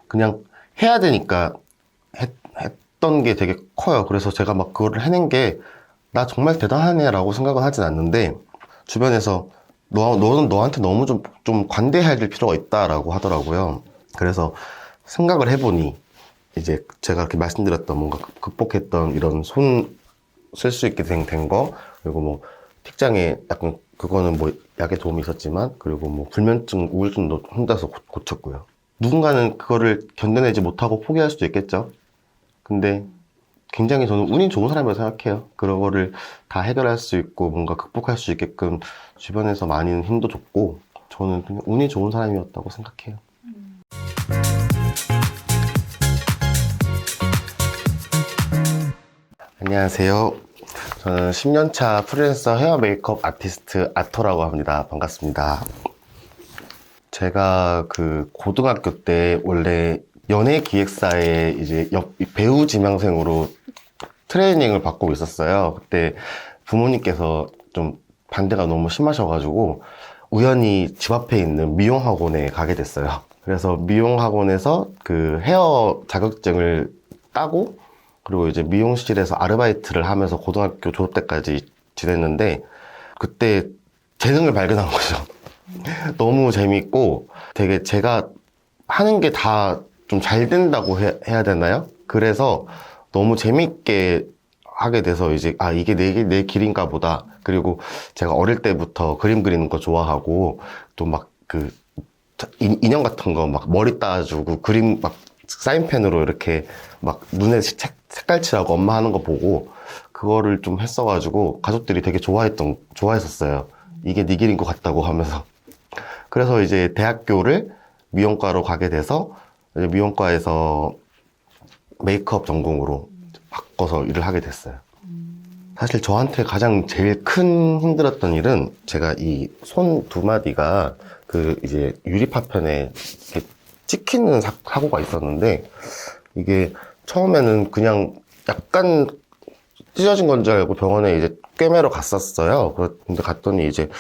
그냥 해야 되니까 했던 게 되게 커요. 그래서 제가 막 그거를 해낸 게 나 정말 대단하네 라고 생각은 하진 않는데, 주변에서 너는 너한테 너무 좀 관대해야 될 필요가 있다라고 하더라고요. 그래서 생각을 해보니 이제 제가 이렇게 말씀드렸던 뭔가 극복했던 이런 손 쓸 수 있게 된 거, 그리고 뭐 틱장에 약간 그거는 뭐 약의 도움이 있었지만, 그리고 뭐 불면증, 우울증도 혼자서 고쳤고요. 누군가는 그거를 견뎌내지 못하고 포기할 수도 있겠죠. 근데 굉장히 저는 운이 좋은 사람이라고 생각해요. 그런 거를 다 해결할 수 있고 뭔가 극복할 수 있게끔 주변에서 많이 힘도 줬고, 저는 그냥 운이 좋은 사람이었다고 생각해요. 안녕하세요. 저는 10년차 프리랜서 헤어 메이크업 아티스트 아토라고 합니다. 반갑습니다. 제가 그 고등학교 때 원래 연예기획사에 이제 배우 지망생으로 트레이닝을 받고 있었어요. 그때 부모님께서 좀 반대가 너무 심하셔가지고 우연히 집 앞에 있는 미용학원에 가게 됐어요. 그래서 미용학원에서 그 헤어 자격증을 따고, 그리고 이제 미용실에서 아르바이트를 하면서 고등학교 졸업 때까지 지냈는데, 그때 재능을 발견한 거죠. 너무 재밌고 되게 제가 하는 게 다 좀 잘 된다고 해야 되나요? 그래서 너무 재밌게 하게 돼서 이제 이게 내 길인가 보다. 그리고 제가 어릴 때부터 그림 그리는 거 좋아하고, 또 막 그 인형 같은 거 막 머리 따주고 그림 막 사인펜으로 이렇게 막 눈에 색깔 칠하고 엄마 하는 거 보고 그거를 좀 했어가지고 가족들이 되게 좋아했었어요. 이게 네 길인 것 같다고 하면서. 그래서 이제 대학교를 미용과로 가게 돼서 이제 미용과에서 메이크업 전공으로 바꿔서 일을 하게 됐어요. 사실 저한테 가장 제일 큰 힘들었던 일은 제가 이 손 두 마디가 그 이제 유리파편에 이렇게 찍히는 사고가 있었는데, 이게 처음에는 그냥 약간 찢어진 건 줄 알고 병원에 이제 꿰매러 갔었어요. 근데 갔더니 이제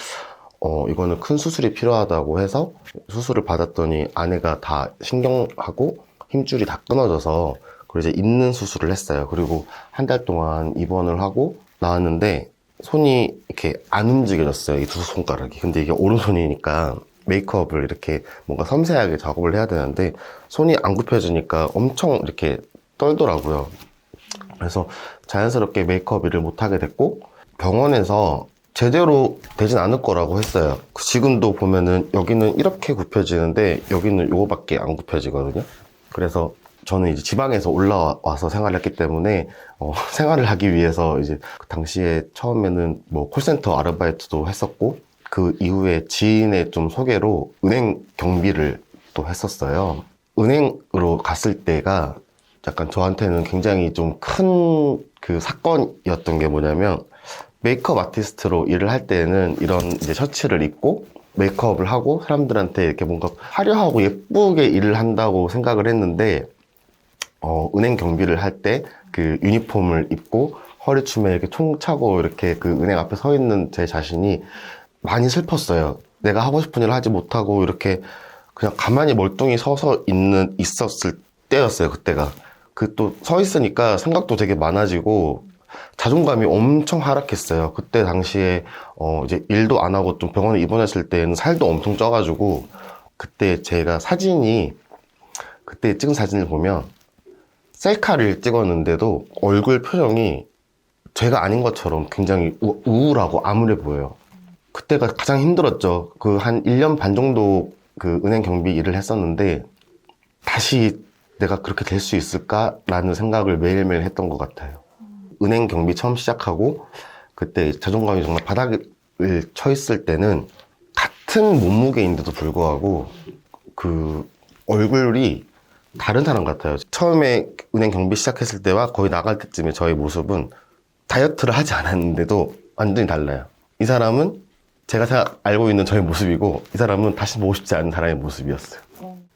이거는 큰 수술이 필요하다고 해서 수술을 받았더니 안에가 다 신경하고 힘줄이 다 끊어져서, 그리고 이제 있는 수술을 했어요. 그리고 한 달 동안 입원을 하고 나왔는데 손이 이렇게 안 움직여졌어요. 이 두 손가락이. 근데 이게 오른손이니까 메이크업을 이렇게 뭔가 섬세하게 작업을 해야 되는데 손이 안 굽혀지니까 엄청 이렇게 떨더라고요. 그래서 자연스럽게 메이크업 일을 못하게 됐고, 병원에서 제대로 되진 않을 거라고 했어요. 지금도 보면은 여기는 이렇게 굽혀지는데 여기는 요거밖에 안 굽혀지거든요. 그래서 저는 이제 지방에서 올라와서 생활을 했기 때문에 생활을 하기 위해서 이제 그 당시에 처음에는 뭐 콜센터 아르바이트도 했었고, 그 이후에 지인의 좀 소개로 은행 경비를 또 했었어요. 은행으로 갔을 때가 약간 저한테는 굉장히 좀 큰 그 사건이었던 게 뭐냐면, 메이크업 아티스트로 일을 할 때는 이런 이제 셔츠를 입고 메이크업을 하고 사람들한테 이렇게 뭔가 화려하고 예쁘게 일을 한다고 생각을 했는데, 은행 경비를 할 때 그 유니폼을 입고 허리춤에 이렇게 총 차고 이렇게 그 은행 앞에 서 있는 제 자신이 많이 슬펐어요. 내가 하고 싶은 일을 하지 못하고 이렇게 그냥 가만히 멀뚱히 있었을 때였어요, 그때가. 그 또 서 있으니까 생각도 되게 많아지고 자존감이 엄청 하락했어요. 그때 당시에 이제 일도 안 하고 좀 병원에 입원했을 때는 살도 엄청 쪄가지고, 그때 제가 그때 찍은 사진을 보면 셀카를 찍었는데도 얼굴 표정이 제가 아닌 것처럼 굉장히 우울하고 암울해 보여요. 그때가 가장 힘들었죠. 그 한 1년 반 정도 그 은행 경비 일을 했었는데 다시 내가 그렇게 될 수 있을까라는 생각을 매일매일 했던 것 같아요. 은행 경비 처음 시작하고 그때 자존감이 정말 바닥을 쳐 있을 때는 같은 몸무게인데도 불구하고 그 얼굴이 다른 사람 같아요. 처음에 은행 경비 시작했을 때와 거의 나갈 때쯤에 저의 모습은 다이어트를 하지 않았는데도 완전히 달라요. 이 사람은 제가 알고 있는 저의 모습이고, 이 사람은 다시 보고 싶지 않은 사람의 모습이었어요.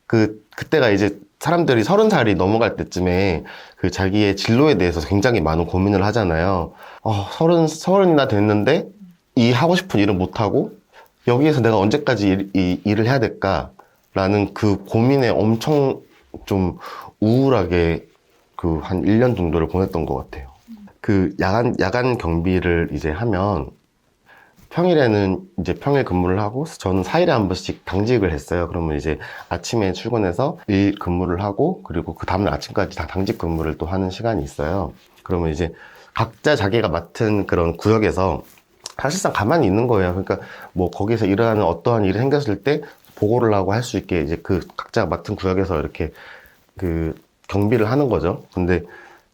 그때가 이제 사람들이 30살이 넘어갈 때쯤에 그 자기의 진로에 대해서 굉장히 많은 고민을 하잖아요. 서른이나 됐는데 이 하고 싶은 일은 못하고 여기에서 내가 언제까지 일을 해야 될까라는 그 고민에 엄청 좀 우울하게 그 한 1년 정도를 보냈던 것 같아요. 그 야간 경비를 이제 하면 평일에는 이제 평일 근무를 하고 저는 4일에 한 번씩 당직을 했어요. 그러면 이제 아침에 출근해서 일 근무를 하고 그리고 그 다음날 아침까지 다 당직 근무를 또 하는 시간이 있어요. 그러면 이제 각자 자기가 맡은 그런 구역에서 사실상 가만히 있는 거예요. 그러니까 뭐 거기서 일어나는 어떠한 일이 생겼을 때 보고를 하고 할 수 있게 이제 그 각자 맡은 구역에서 이렇게 그 경비를 하는 거죠. 근데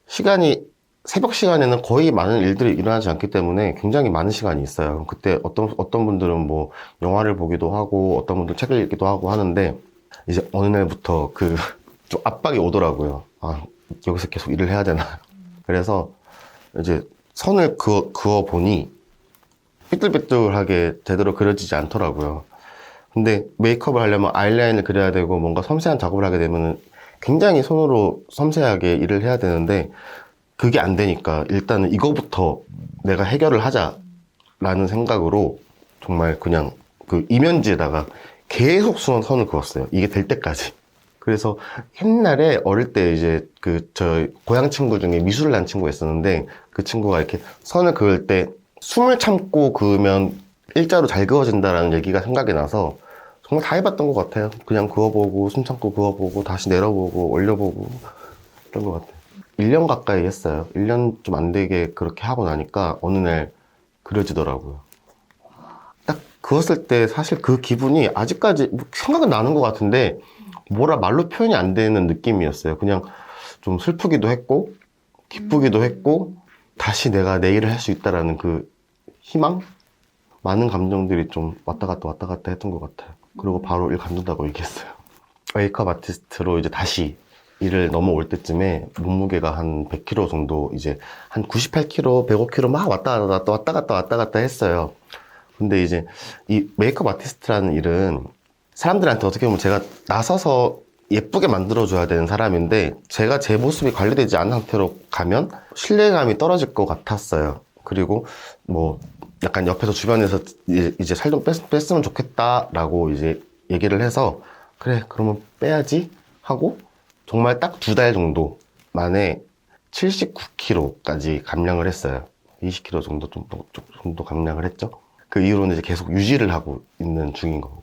시간이 새벽 시간에는 거의 많은 일들이 일어나지 않기 때문에 굉장히 많은 시간이 있어요. 그때 어떤 분들은 뭐 영화를 보기도 하고 어떤 분들은 책을 읽기도 하고 하는데 이제 어느 날부터 그 좀 압박이 오더라고요. 아, 여기서 계속 일을 해야 되나. 그래서 이제 선을 그어 보니 삐뚤삐뚤하게 제대로 그려지지 않더라고요. 근데 메이크업을 하려면 아이라인을 그려야 되고 뭔가 섬세한 작업을 하게 되면 굉장히 손으로 섬세하게 일을 해야 되는데 그게 안 되니까 일단은 이거부터 내가 해결을 하자라는 생각으로 정말 그냥 그 이면지에다가 계속 선을 그었어요. 이게 될 때까지. 그래서 옛날에 어릴 때 이제 그 저 고향 친구 중에 미술을 한 친구가 있었는데 그 친구가 이렇게 선을 그을 때 숨을 참고 그으면 일자로 잘 그어진다라는 얘기가 생각이 나서 정말 다 해봤던 것 같아요. 그냥 그어보고 숨 참고 그어보고 다시 내려보고 올려보고 그런 것 같아요. 1년 가까이 했어요. 1년 좀 안 되게 그렇게 하고 나니까 어느 날 그려지더라고요. 딱 그었을 때 사실 그 기분이 아직까지 생각은 나는 것 같은데 뭐라 말로 표현이 안 되는 느낌이었어요. 그냥 좀 슬프기도 했고 기쁘기도 했고 다시 내가 내 일을 할 수 있다라는 그 희망? 많은 감정들이 좀 왔다 갔다 했던 것 같아요. 그리고 바로 일 관둔다고 얘기했어요. 메이크업 아티스트로 이제 다시 일을 넘어올 때쯤에 몸무게가 한 100kg 정도 이제 한 98kg, 105kg 막 왔다 갔다 했어요. 근데 이제 이 메이크업 아티스트라는 일은 사람들한테 어떻게 보면 제가 나서서 예쁘게 만들어줘야 되는 사람인데 제가 제 모습이 관리되지 않은 상태로 가면 신뢰감이 떨어질 것 같았어요. 그리고 뭐 약간 옆에서 주변에서 이제 살 좀 뺐으면 좋겠다라고 이제 얘기를 해서 그래 그러면 빼야지 하고 정말 딱 2달 정도 만에 79kg까지 감량을 했어요. 20kg 정도 감량을 했죠. 그 이후로는 이제 계속 유지를 하고 있는 중인 거고.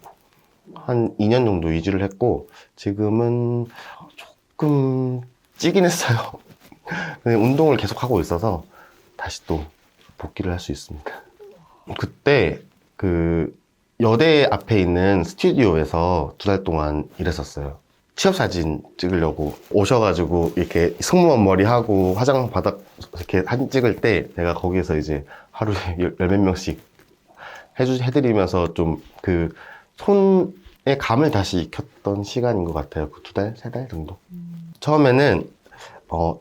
한 2년 정도 유지를 했고, 지금은 조금 찌긴 했어요. 근데 운동을 계속 하고 있어서 다시 또 복귀를 할 수 있습니다. 그때 그 여대 앞에 있는 스튜디오에서 2달 동안 일했었어요. 취업사진 찍으려고 오셔가지고 이렇게 승무원 머리 하고 화장 바닥 이렇게 사진 찍을 때 내가 거기에서 이제 하루에 열 몇 명씩 해드리면서 좀 그 손에 감을 다시 익혔던 시간인 것 같아요. 그 2달, 3달 정도. 처음에는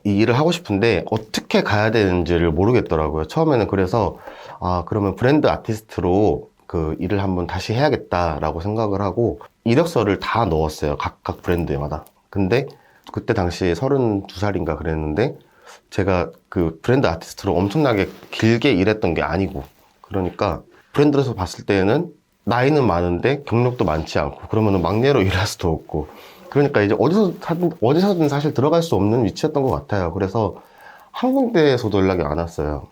이 일을 하고 싶은데 어떻게 가야 되는지를 모르겠더라고요. 처음에는 그래서 아 그러면 브랜드 아티스트로 그 일을 한번 다시 해야겠다라고 생각을 하고 이력서를 다 넣었어요. 각 브랜드마다. 근데 그때 당시에 32살인가 그랬는데 제가 그 브랜드 아티스트로 엄청나게 길게 일했던 게 아니고 그러니까 브랜드에서 봤을 때는 나이는 많은데 경력도 많지 않고 그러면은 막내로 일할 수도 없고 그러니까 이제 어디서든 사실 들어갈 수 없는 위치였던 것 같아요. 그래서 한 군데에서도 연락이 안 왔어요.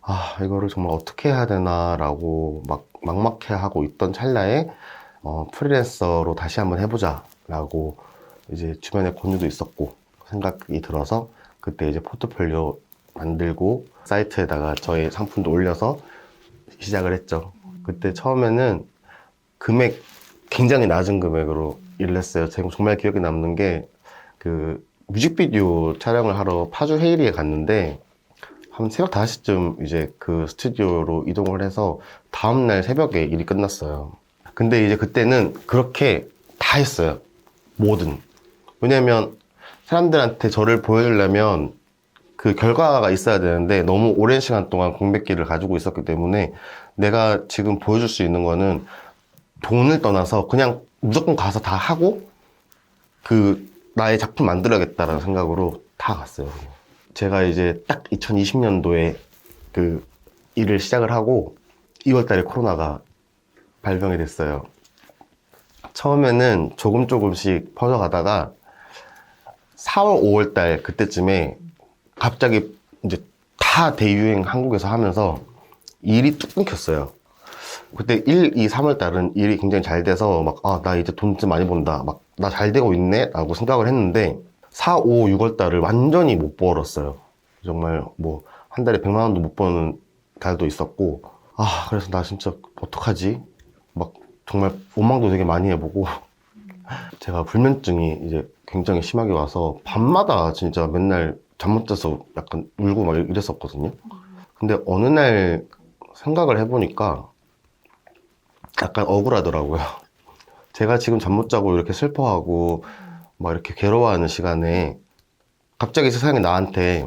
아, 이거를 정말 어떻게 해야 되나라고 막막해하고 있던 찰나에 프리랜서로 다시 한번 해보자라고 이제 주변에 권유도 있었고 생각이 들어서 그때 이제 포트폴리오 만들고 사이트에다가 저의 상품도 올려서 시작을 했죠. 그때 처음에는 금액 굉장히 낮은 금액으로 일을 했어요. 제가 정말 기억에 남는 게 그 뮤직비디오 촬영을 하러 파주 헤이리에 갔는데 한 새벽 5시쯤 이제 그 스튜디오로 이동을 해서 다음날 새벽에 일이 끝났어요. 근데 이제 그때는 그렇게 다 했어요. 뭐든. 왜냐면 사람들한테 저를 보여주려면 그 결과가 있어야 되는데 너무 오랜 시간 동안 공백기를 가지고 있었기 때문에 내가 지금 보여줄 수 있는 거는 돈을 떠나서 그냥 무조건 가서 다 하고 그 나의 작품 만들어야겠다라는 생각으로 다 갔어요. 제가 이제 딱 2020년도에 그 일을 시작을 하고 2월 달에 코로나가 발병이 됐어요. 처음에는 조금씩 퍼져가다가 4월, 5월 달 그때쯤에 갑자기 이제 다 대유행 한국에서 하면서 일이 뚝 끊겼어요. 그때 1, 2, 3월 달은 일이 굉장히 잘 돼서 막, 아, 나 이제 돈 좀 많이 번다. 막, 나 잘 되고 있네? 라고 생각을 했는데 4, 5, 6월 달을 완전히 못 벌었어요. 정말 뭐, 한 달에 100만 원도 못 버는 달도 있었고, 아, 그래서 나 진짜 어떡하지? 막, 정말 원망도 되게 많이 해보고, 제가 불면증이 이제 굉장히 심하게 와서 밤마다 진짜 맨날 잠 못 자서 약간 울고 막 이랬었거든요. 근데 어느 날 생각을 해보니까 약간 억울하더라고요. 제가 지금 잠 못 자고 이렇게 슬퍼하고 막 이렇게 괴로워하는 시간에 갑자기 세상에 나한테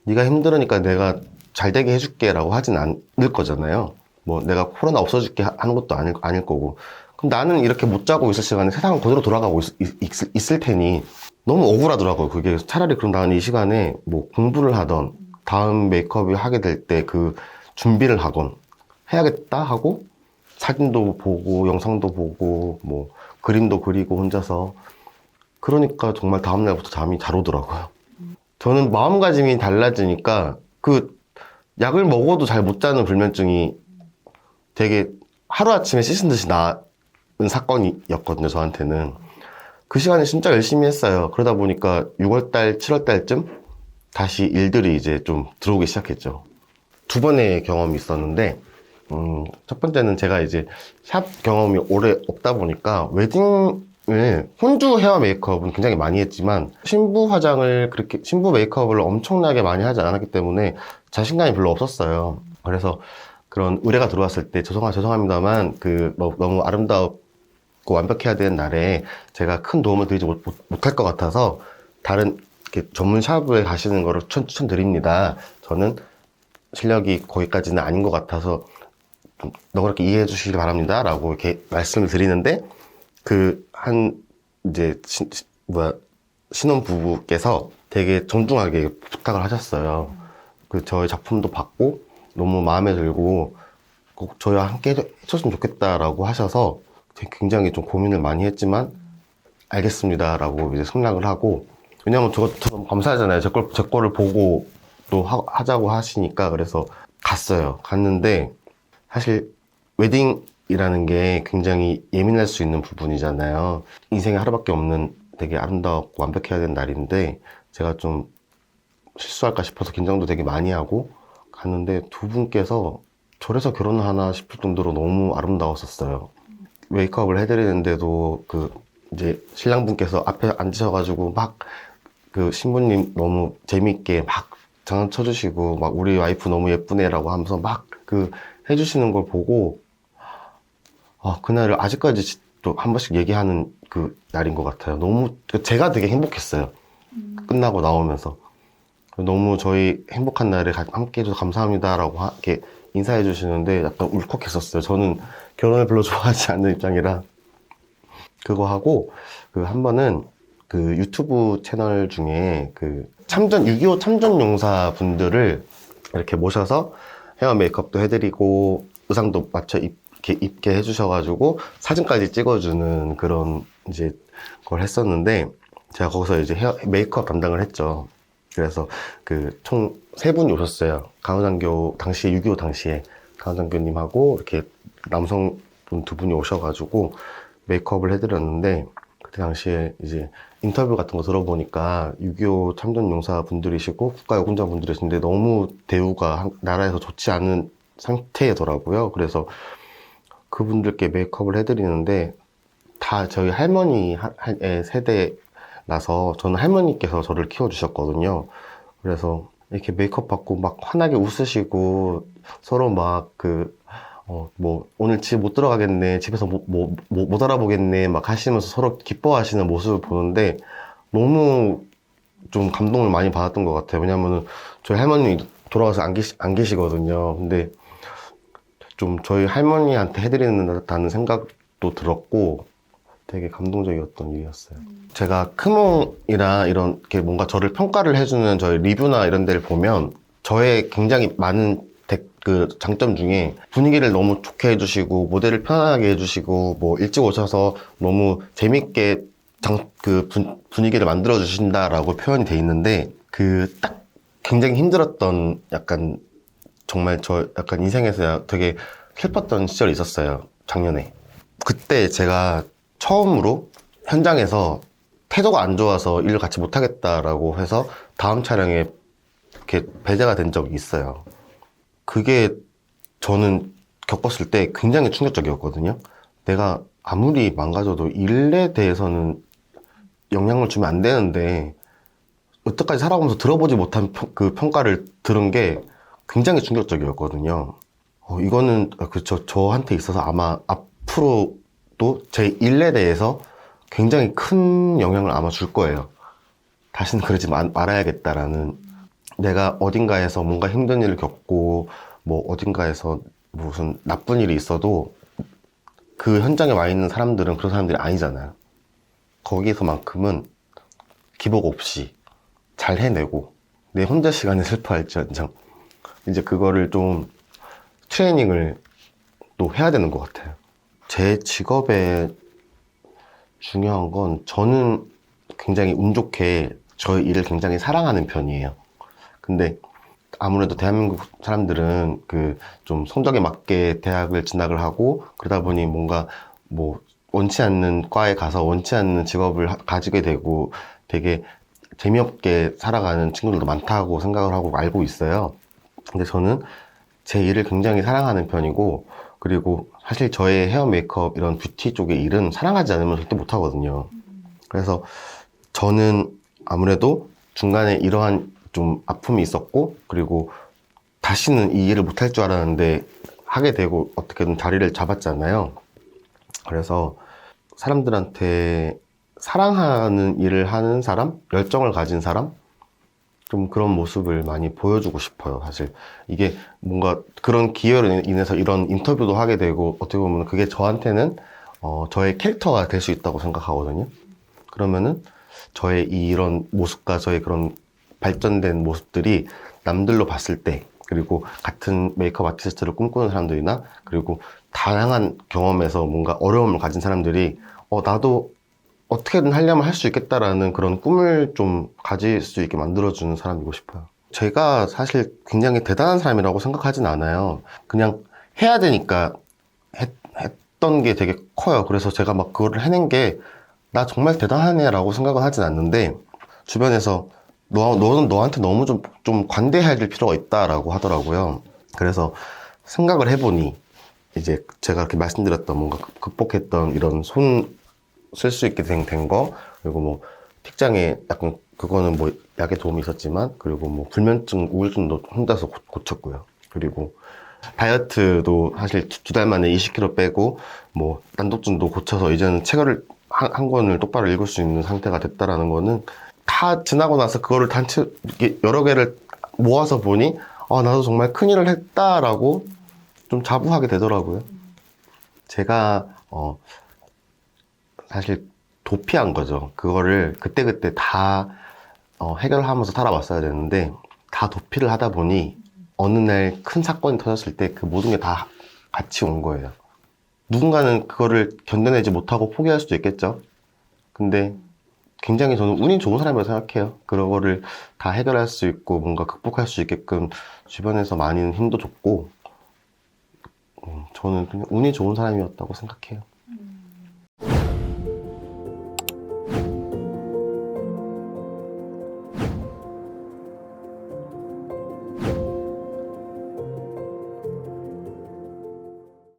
네가 힘들으니까 내가 잘 되게 해줄게 라고 하진 않을 거잖아요. 뭐 내가 코로나 없어질게 하는 것도 아닐 거고. 그럼 나는 이렇게 못 자고 있을 시간에 세상은 그대로 돌아가고 있을 테니 너무 억울하더라고요. 그게 차라리 그럼 나는 이 시간에 뭐 공부를 하던 다음 메이크업을 하게 될 때 그 준비를 하건 해야겠다 하고 사진도 보고 영상도 보고 뭐 그림도 그리고 혼자서 그러니까 정말 다음날부터 잠이 잘 오더라고요. 저는 마음가짐이 달라지니까 그 약을 먹어도 잘 못 자는 불면증이 되게 하루아침에 씻은 듯이 나은 사건이었거든요, 저한테는. 그 시간에 진짜 열심히 했어요. 그러다 보니까 6월달, 7월달쯤 다시 일들이 이제 좀 들어오기 시작했죠. 두 번의 경험이 있었는데, 첫 번째는 제가 이제 샵 경험이 오래 없다 보니까 웨딩을 혼주 헤어 메이크업은 굉장히 많이 했지만 신부 화장을 그렇게 신부 메이크업을 엄청나게 많이 하지 않았기 때문에 자신감이 별로 없었어요. 그래서 그런 의뢰가 들어왔을 때 죄송합니다만 너무 아름답고 완벽해야 되는 날에 제가 큰 도움을 드리지 못할 것 같아서 다른 이렇게 전문 샵에 가시는 거를 추천드립니다. 저는 실력이 거기까지는 아닌 것 같아서 좀 너그럽게 이해해 주시기 바랍니다. 라고 이렇게 말씀을 드리는데, 이제, 신혼부부께서 되게 정중하게 부탁을 하셨어요. 저희 작품도 받고, 너무 마음에 들고, 꼭 저희와 함께 해줬으면 좋겠다라고 하셔서 굉장히 좀 고민을 많이 했지만, 알겠습니다. 라고 이제 승낙을 하고, 왜냐면 저 너무 감사하잖아요. 제 거를 보고 또 하자고 하시니까. 그래서 갔어요. 갔는데, 사실 웨딩이라는 게 굉장히 예민할 수 있는 부분이잖아요. 인생에 하루밖에 없는 되게 아름답고 완벽해야 되는 날인데 제가 좀 실수할까 싶어서 긴장도 되게 많이 하고 갔는데 두 분께서 저래서 결혼을 하나 싶을 정도로 너무 아름다웠었어요. 메이크업을 해드리는데도 이제 신랑분께서 앞에 앉으셔가지고 막 신부님 너무 재밌게 막 장난쳐주시고 막 우리 와이프 너무 예쁘네라고 하면서 막 해주시는 걸 보고 그날을 아직까지 또 한 번씩 얘기하는 그 날인 것 같아요. 너무 제가 되게 행복했어요. 끝나고 나오면서 너무 저희 행복한 날에 함께 해줘서 감사합니다라고 이렇게 인사해 주시는데 약간 울컥했었어요. 저는 결혼을 별로 좋아하지 않는 입장이라 그거 하고 한 번은 유튜브 채널 중에 6.25 참전용사 분들을 이렇게 모셔서 헤어 메이크업도 해드리고 의상도 맞춰 입게 해주셔가지고 사진까지 찍어주는 그런 이제 걸 했었는데 제가 거기서 이제 메이크업 담당을 했죠. 그래서 총 3분이 오셨어요. 강호장교 당시에 6.25 당시에 강호장교님하고 이렇게 남성분 2분이 오셔가지고 메이크업을 해드렸는데 그때 당시에 이제 인터뷰 같은 거 들어보니까 6.25 참전용사 분들이시고 국가유공자 분들이신데 너무 대우가 나라에서 좋지 않은 상태더라고요. 그래서 그분들께 메이크업을 해드리는데 다 저희 할머니의 세대라서 저는 할머니께서 저를 키워주셨거든요. 그래서 이렇게 메이크업 받고 막 환하게 웃으시고 서로 오늘 집 못 들어가겠네, 집에서 못 알아보겠네, 막 하시면서 서로 기뻐하시는 모습을 보는데 너무 좀 감동을 많이 받았던 것 같아요. 왜냐면은 저희 할머니 돌아가서 안 계시거든요. 근데 좀 저희 할머니한테 해드리는다는 생각도 들었고 되게 감동적이었던 일이었어요. 제가 크몽이나 이렇게 뭔가 저를 평가를 해주는 저희 리뷰나 이런 데를 보면 저의 굉장히 많은 장점 중에 분위기를 너무 좋게 해주시고 모델을 편안하게 해주시고 뭐 일찍 오셔서 너무 재밌게 분위기를 만들어 주신다라고 표현이 돼 있는데 그 딱 굉장히 힘들었던 약간 정말 저 약간 인생에서 되게 슬펐던 시절이 있었어요. 작년에. 그때 제가 처음으로 현장에서 태도가 안 좋아서 일을 같이 못하겠다라고 해서 다음 촬영에 이렇게 배제가 된 적이 있어요. 그게 저는 겪었을 때 굉장히 충격적이었거든요. 내가 아무리 망가져도 일에 대해서는 영향을 주면 안 되는데 여태까지 살아가면서 들어보지 못한 그 평가를 들은 게 굉장히 충격적이었거든요. 이거는 그쵸, 저한테 있어서 아마 앞으로도 제 일에 대해서 굉장히 큰 영향을 아마 줄 거예요. 다시는 그러지 말아야겠다라는, 내가 어딘가에서 뭔가 힘든 일을 겪고 뭐 어딘가에서 무슨 나쁜 일이 있어도 그 현장에 와 있는 사람들은 그런 사람들이 아니잖아요. 거기서만큼은 기복 없이 잘 해내고 내 혼자 시간에 슬퍼할지언정 이제 그거를 좀 트레이닝을 또 해야 되는 것 같아요. 제 직업에 중요한 건 저는 굉장히 운 좋게 저의 일을 굉장히 사랑하는 편이에요. 근데 아무래도 대한민국 사람들은 그 좀 성적에 맞게 대학을 진학을 하고 그러다 보니 뭔가 뭐 원치 않는 과에 가서 원치 않는 직업을 가지게 되고 되게 재미없게 살아가는 친구들도 많다고 생각을 하고 알고 있어요. 근데 저는 제 일을 굉장히 사랑하는 편이고, 그리고 사실 저의 헤어 메이크업 이런 뷰티 쪽의 일은 사랑하지 않으면 절대 못 하거든요. 그래서 저는 아무래도 중간에 이러한 좀 아픔이 있었고, 그리고 다시는 이 일을 못 할 줄 알았는데 하게 되고 어떻게든 자리를 잡았잖아요. 그래서 사람들한테 사랑하는 일을 하는 사람, 열정을 가진 사람, 좀 그런 모습을 많이 보여주고 싶어요. 사실 이게 뭔가 그런 기회로 인해서 이런 인터뷰도 하게 되고 어떻게 보면 그게 저한테는 저의 캐릭터가 될 수 있다고 생각하거든요. 그러면은 저의 이런 모습과 저의 그런 발전된 모습들이 남들로 봤을 때, 그리고 같은 메이크업 아티스트를 꿈꾸는 사람들이나 그리고 다양한 경험에서 뭔가 어려움을 가진 사람들이 나도 어떻게든 하려면 할 수 있겠다라는 그런 꿈을 좀 가질 수 있게 만들어주는 사람이고 싶어요. 제가 사실 굉장히 대단한 사람이라고 생각하진 않아요. 그냥 해야 되니까 했던 게 되게 커요. 그래서 제가 막 그거를 해낸 게 나 정말 대단하네 라고 생각은 하진 않는데, 주변에서 너는 너한테 너무 좀 관대해야 될 필요가 있다라고 하더라고요. 그래서 생각을 해보니 이제 제가 이렇게 말씀드렸던 뭔가 극복했던 이런 쓸 수 있게 된 거, 그리고 뭐 틱장에 약간 그거는 뭐 약의 도움이 있었지만, 그리고 뭐 불면증, 우울증도 혼자서 고쳤고요. 그리고 다이어트도 사실 두 달 만에 20kg 빼고 뭐 난독증도 고쳐서 이제는 책을 한 권을 똑바로 읽을 수 있는 상태가 됐다라는 거는 다 지나고 나서 그거를 단체 여러 개를 모아서 보니 나도 정말 큰일을 했다라고 좀 자부하게 되더라고요. 제가 사실 도피한 거죠. 그거를 그때그때 다 해결하면서 살아왔어야 되는데 다 도피를 하다 보니 어느 날 큰 사건이 터졌을 때 그 모든 게 다 같이 온 거예요. 누군가는 그거를 견뎌내지 못하고 포기할 수도 있겠죠. 근데 굉장히 저는 운이 좋은 사람이라고 생각해요. 그런 거를 다 해결할 수 있고 뭔가 극복할 수 있게끔 주변에서 많이 힘도 줬고, 저는 그냥 운이 좋은 사람이었다고 생각해요.